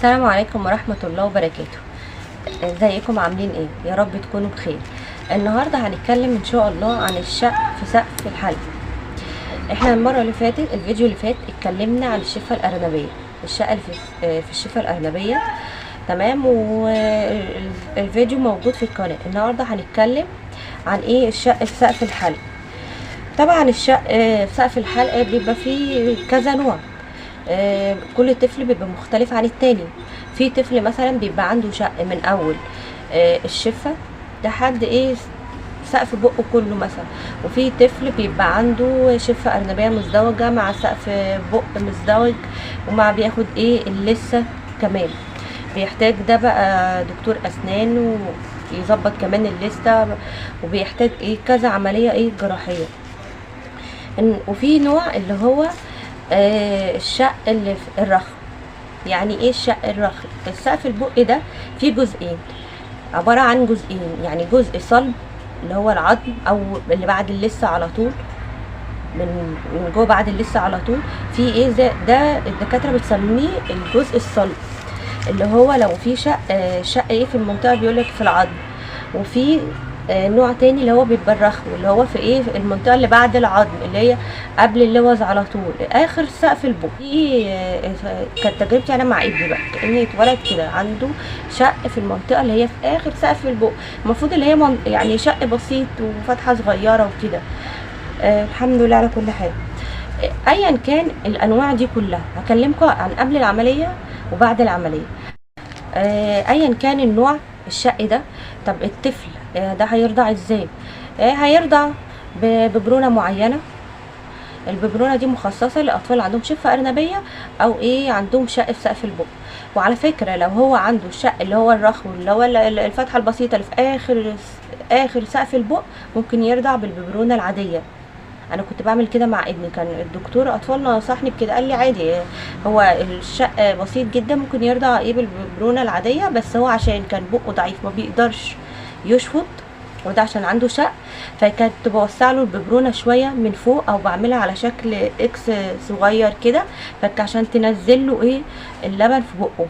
السلام عليكم ورحمة الله وبركاته. ازيكم عاملين ايه؟ يا رب تكونوا بخير. النهاردة هنتكلم ان شاء الله عن الشق في سقف الحلق. احنا المرة اللي فاتت الفيديو اللي فات اتكلمنا عن الشفة الأرنبية، الشقة اللي في الشفة الأرنبية. تمام، والفيديو موجود في القناة. النهاردة هنتكلم عن ايه الشق في سقف الحلق. طبعا الشق في سقف الحلق بيبقى فيه كذا نوع. كل طفل بيبقى مختلف عن التاني. في طفل مثلا بيبقى عنده شق من اول الشفة لحد سقف بقه كله مثلا، وفي طفل بيبقى عنده شفة أرنبية مزدوجة مع سقف بق مزدوج ومع بياخد اللثة كمان. بيحتاج ده بقى دكتور أسنان ويظبط كمان اللثة، وبيحتاج كذا عملية جراحية. وفي نوع اللي هو الشق اللي في الرخم. يعني ايه الشق الرخم؟ السقف البق ده فيه جزئين، عبارة عن جزئين، يعني جزء صلب اللي هو العظم او اللي بعد اللثة على طول، من جوه بعد اللثة على طول. في ده الدكاترة بتسميه الجزء الصلب، اللي هو لو في شق في المنطقة بيقولك في العظم. وفي نوع تاني اللي هو بيبقى الرخو، اللي هو في المنطقه اللي بعد العظم، اللي هي قبل اللوز على طول، اخر سقف البق. دي كانت تجربتي انا مع ابني بقى، كاني اتولد كده عنده شق في المنطقه اللي هي في اخر سقف البق. المفروض اللي هي يعني شق بسيط وفتحه صغيره وكده. الحمد لله على كل حال. ايا كان الانواع دي كلها هكلمكم عن قبل العمليه وبعد العمليه. ايا كان النوع الشق ده. طب الطفل ده هيرضع ازاي؟ هيرضع ببرونة معينة. الببرونة دي مخصصة لأطفال عندهم شفة أرنبية أو عندهم شق في سقف البق. وعلى فكرة لو هو عنده الشق اللي هو الرخو، اللي هو الفتحة البسيطة اللي في آخر سقف البق، ممكن يرضع بالببرونة العادية. انا كنت بعمل كده مع ابني، كان الدكتور اطفال نصحني بكده، قال لي عادي، هو الشق بسيط جدا، ممكن يرضع بالبرونه العاديه، بس هو عشان كان بقه ضعيف ما بيقدرش يشفط، وده عشان عنده شق، فكانت بوسع له الببرونه شويه من فوق، او بعملها على شكل اكس صغير كده، عشان تنزل له اللبن في بقه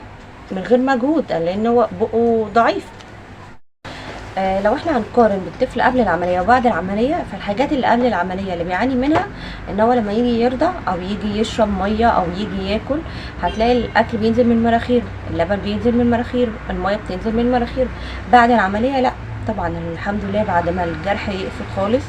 من غير مجهود، لان هو بقه ضعيف. لو احنا هنقارن بالطفل قبل العمليه وبعد العمليه، فالحاجات اللي قبل العمليه اللي بيعاني منها ان هو لما يجي يرضع او يجي يشرب ميه او يجي ياكل، هتلاقي الاكل بينزل من مناخيره، اللبن بينزل من مناخيره، الميه بتنزل من مناخيره. بعد العمليه لا، طبعا الحمد لله بعد ما الجرح يقفل خالص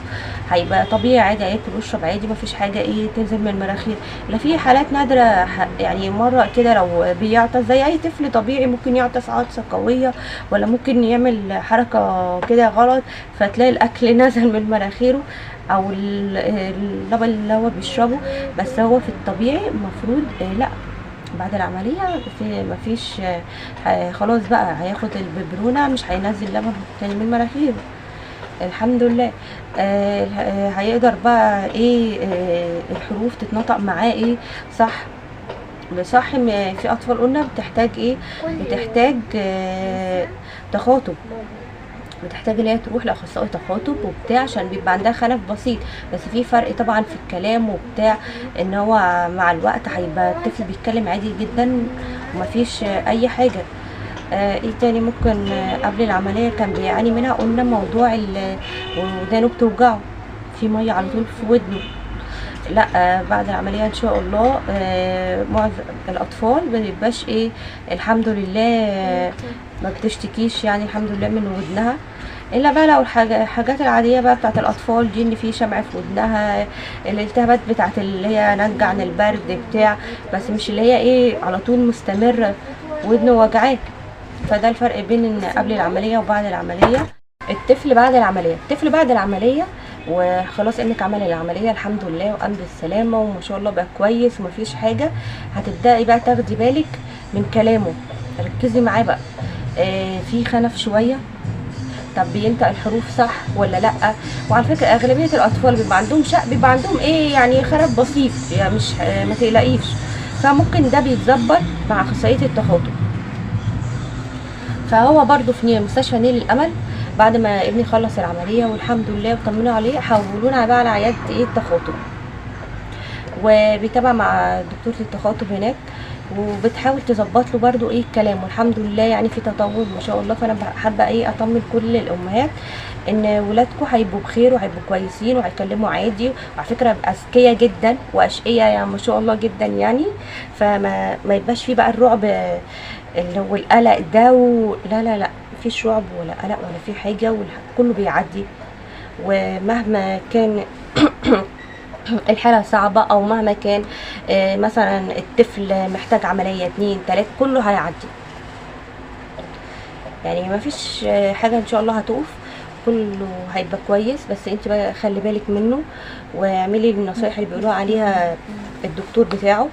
هيبقى طبيعي عادي، هياكل ويشرب عادي، مفيش حاجه تنزل من المناخير. لا، في حالات نادره يعني مره كده لو بيعطس زي اي طفل طبيعي، ممكن يعطس عطسه قويه، ولا ممكن يعمل حركه كده غلط فتلاقي الاكل نزل من مناخيره او اللبن اللي هو بيشربه. بس هو في الطبيعي المفروض لا، بعد العملية مفيش خلاص بقى هياخد الببرونة، مش هينزل لبن تاني من مناخيره الحمد لله. هيقدر بقى الحروف تتنطق معاه صح بصح. في اطفال قلنا بتحتاج بتحتاج تخاطب، بتحتاج ان هي تروح لاخصائي تخاطب وبتاع، عشان بيبقى عندها خلف بسيط. بس في فرق طبعا في الكلام وبتاع، ان هو مع الوقت هيبقى الطفل بيتكلم عادي جدا ومفيش اي حاجه. تاني ممكن قبل العمليه كان بيعاني منها؟ قلنا موضوع ودانه بتوجعه، في ميه على طول في ودنه. لا، بعد العمليه ان شاء الله معظم الاطفال مبيبقاش الحمد لله ما بتشتكيش، يعني الحمد لله من ودنها. الا بقى لو الحاجات العاديه بقى بتاعت الاطفال دي، ان في شمع في ودنها، الالتهابات بتاعت اللي هي ناتجه عن البرد بتاع، بس مش اللي هي على طول مستمره ودنه وجعاك. فده الفرق بين قبل العمليه وبعد العمليه. الطفل بعد العمليه وخلاص ابنك عمل العمليه الحمد لله وقام بالسلامه وما شاء الله بقى كويس ومفيش حاجه، هتبداي بقى تاخدي بالك من كلامه، ركزي معاه بقى. في خنف شويه، طب بينطق الحروف صح ولا لا؟ وعلى فكره اغلبيه الاطفال بيبقى عندهم شق، بيبقى عندهم يعني خرف بسيط، يعني مش ما تقلقيش، فممكن ده بيتظبط مع اخصائيه التخاطب. فهو برضو في مستشفى نيل الامل بعد ما ابني خلص العمليه والحمد لله وطمنوا عليه، حولونا بقى على عياده التخاطب، وبيتابع مع دكتوره التخاطب هناك. وبتحاول تظبط له برده ايه الكلام، والحمد لله يعني في تطور ما شاء الله. فانا حابه ايه اطمن كل الامهات ان ولادكم هيبقوا بخير وهيبقوا كويسين وهيكلموا عادي، وعلى فكره اذكياء جدا واشقياء يعني ما شاء الله جدا يعني. فما يبقاش فيه بقى الرعب اللي هو القلق ده لا لا لا، مفيش رعب ولا قلق ولا في حاجه، كله بيعدي. ومهما كان الحالة صعبة او مهما كان مثلا الطفل محتاج عملية 2 3 كله هيعدي يعني. ما فيش حاجة ان شاء الله هتقف، كله هيبقى كويس. بس انت بقى خلي بالك منه واعملي النصايح اللي بيقولوها عليها الدكتور بتاعه.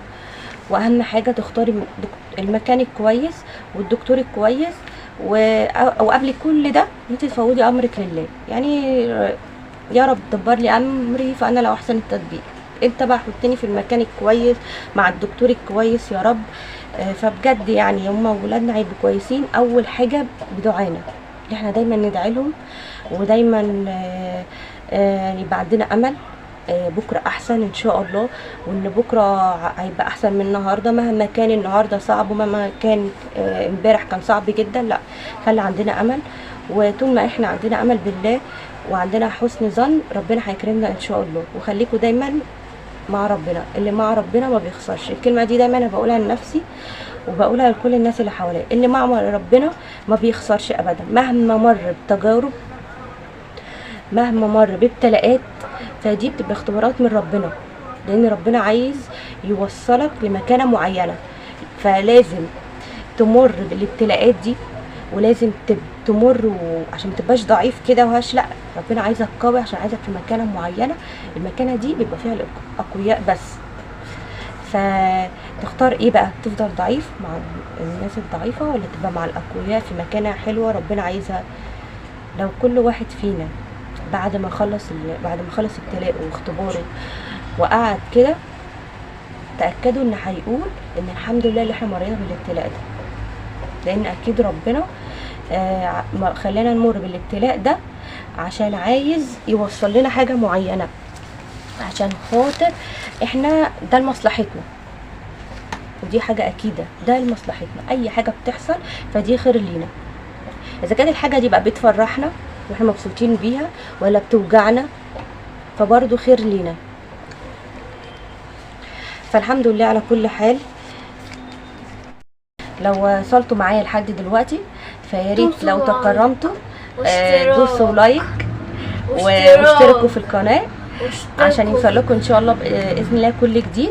واهم حاجة تختاري المكان الكويس والدكتور الكويس. وقبل كل ده انت تفوضي امرك لله يعني، يا رب دبر لي امري فانا لو احسن التدبير، انت بقى حطني في المكان الكويس مع الدكتور الكويس يا رب. فبجد يعني هما ولادنا هيبقوا كويسين اول حاجه بدعانا، اللي احنا دايما ندعي لهم ودايما يبقى عندنا امل بكره احسن ان شاء الله، وان بكره هيبقى احسن من النهارده. مهما كان النهارده صعب ومهما كان امبارح كان صعب جدا، لا خلي عندنا امل. وطول ما احنا عندنا امل بالله وعندنا حسن ظن ربنا هيكرمنا ان شاء الله. وخليكوا دايما مع ربنا، اللي مع ربنا ما بيخسرش. الكلمه دي دايما انا بقولها لنفسي وبقولها لكل الناس اللي حواليا، اللي مع ربنا ما بيخسرش ابدا مهما مر بتجارب، مهما مر بابتلاءات. فدي بتبقى اختبارات من ربنا، لان ربنا عايز يوصلك لمكانه معينه. فلازم تمر بالابتلاءات دي ولازم تمر عشان ما تبقاش ضعيف كده وهش، لا ربنا عايزك قوي عشان عايزك في مكانه معينه. المكانه دي بيبقى فيها الاقوياء بس. فتختار ايه بقى؟ تفضل ضعيف مع الناس الضعيفه ولا تبقى مع الاقوياء في مكانه حلوه ربنا عايزها؟ لو كل واحد فينا بعد ما خلص ابتلاءه واختباره وقعد كده، تاكدوا ان هيقول ان الحمد لله اللي احنا مرينا بالابتلاء ده، لان اكيد ربنا خلانا نمر بالابتلاء ده عشان عايز يوصل لنا حاجه معينه، عشان خاطر احنا ده لمصلحتنا. ودي حاجه اكيده، ده لمصلحتنا. اي حاجه بتحصل فدي خير لينا، اذا كانت الحاجه دي بقى بتفرحنا واحنا مبسوطين بيها ولا بتوجعنا فبرضو خير لينا. فالحمد لله على كل حال. لو وصلتوا معايا لحد دلوقتي فياريت لو تكرمتوا دوسوا لايك واشتركوا في القناه عشان يوصل لكم ان شاء الله باذن الله كل جديد.